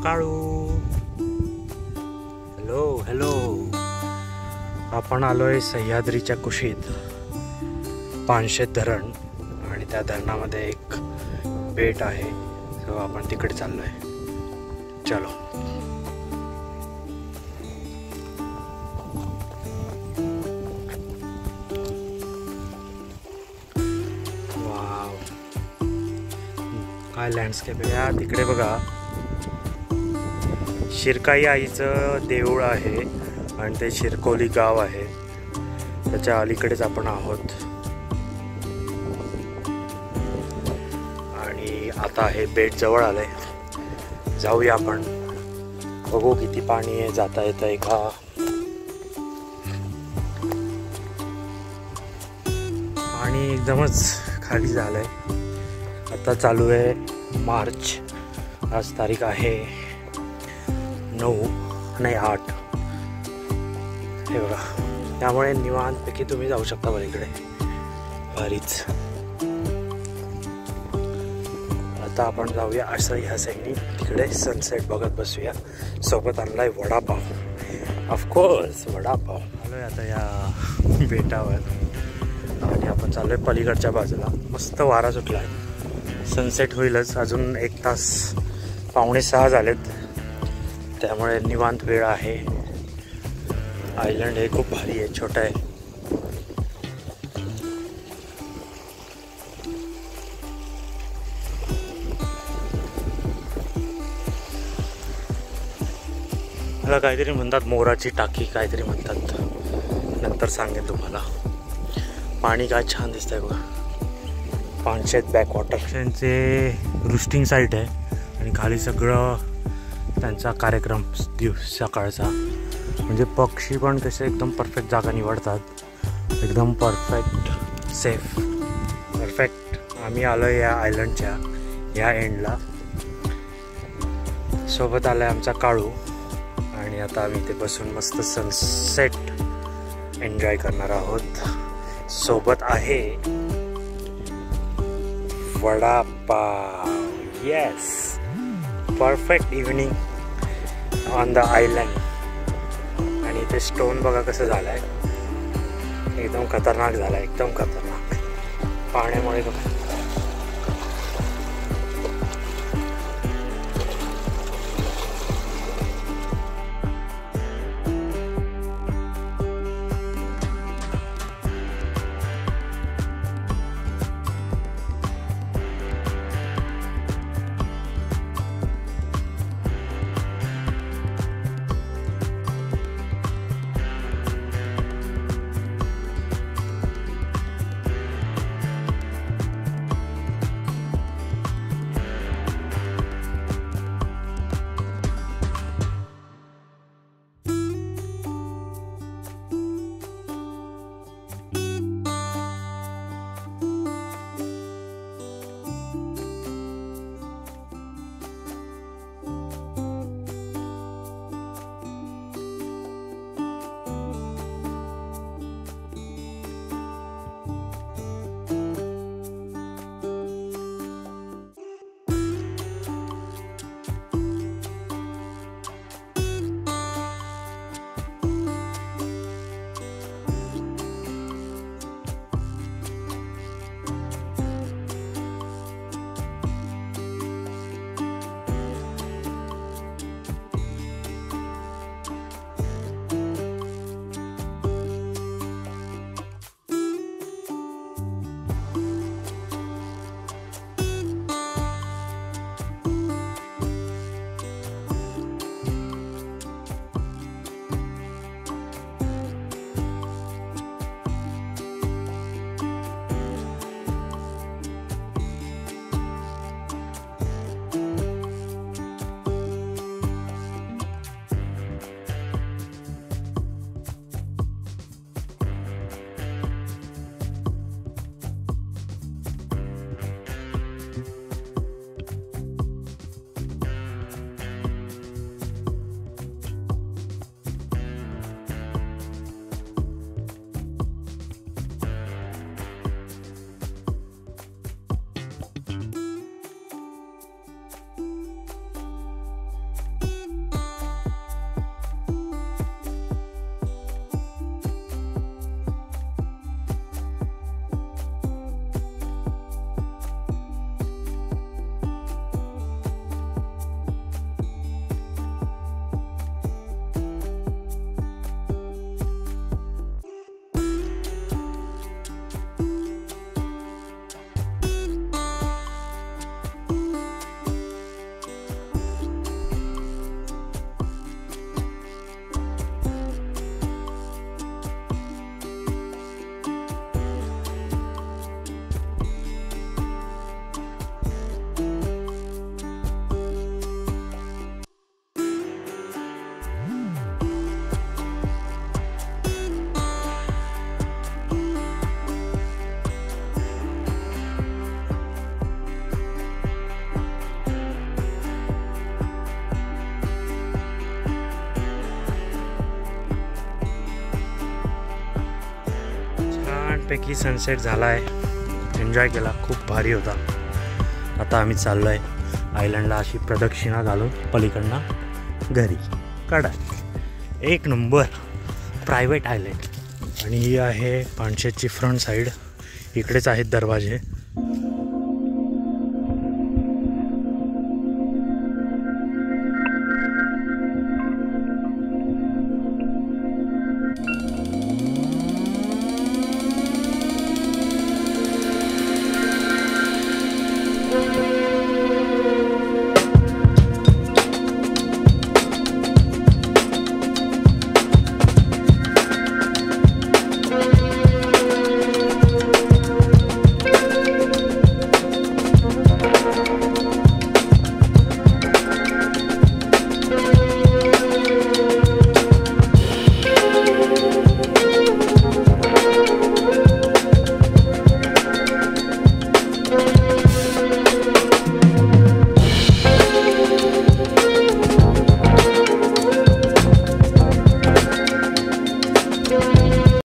काळू. Hello hello. आपण आलोय सह्याद्रीच्या कुशीत, पानशेत धरण, आणि त्या धरणामध्ये एक बेट आहे. सो आपण तिकडे चाललोय. चलो. वाव, काय लँडस्केप आहे. या तिकडे बघा, शिरकाई आईचं देऊळ आहे आणि ते शिरकोली गाव आहे. त्याच्या अलीकडेच आपण आहोत. आणि आता हे बेट जवळ आलंय. जाऊया आपण, बघू किती पाणी आहे, जाता येतंय का. पाणी एकदमच खाली झालंय. आता चालू आहे मार्च. आज तारीख आहे 8. हे बघा, त्यामुळे निवांतपैकी तुम्ही जाऊ शकता पलीकडे. भारीच. आता आपण जाऊया असं ह्या साईडनी, तिकडे सनसेट बघत बसूया. सोबत आणलाय वडापाव, ऑफकोर्स वडापाव. आलोय आता या बेटावर आणि आपण चाललोय पलीकडच्या बाजूला. मस्त वारा सुटलाय. सनसेट होईलच, अजून 1 तास, 5:45 झालेत. त्यामुळे निवांत वेळ आहे. आयलंड हे खूप भारी आहे, छोटा आहे. मला काहीतरी म्हणतात, मोराची टाकी काहीतरी म्हणतात, नंतर सांगेन तुम्हाला. पाणी काय छान दिसतंय बघा. पानशेत बॅकवॉटर त्यांचे रूस्टिंग साईट आहे आणि खाली सगळं त्यांचा कार्यक्रम सकाळचा. म्हणजे पक्षी पण कसे एकदम परफेक्ट जागा निवडतात, एकदम परफेक्ट, सेफ, परफेक्ट. आम्ही आलो या आयलंडच्या ह्या एंडला. सोबत आला आहे आमचा काळू. आणि आता आम्ही इथे बसून मस्त सनसेट एन्जॉय करणार आहोत. सोबत आहे vada pav. Yes, perfect evening on the island. आणि इथे स्टोन बघा कसं झालं आहे, एकदम खतरनाक झालं आहे, एकदम खतरनाक पाण्यामुळे बघा. मस्तपैकी सनसेट झाला आहे, एन्जॉय केला, खूप भारी होता. आता आम्ही चाललो आहे आयलंडला अशी प्रदक्षिणा घालून पलीकडनं घरी काढा. एक नंबर प्रायव्हेट आयलंड. आणि ही आहे पानशेतची फ्रंट साईड. इकडेच आहेत दरवाजे.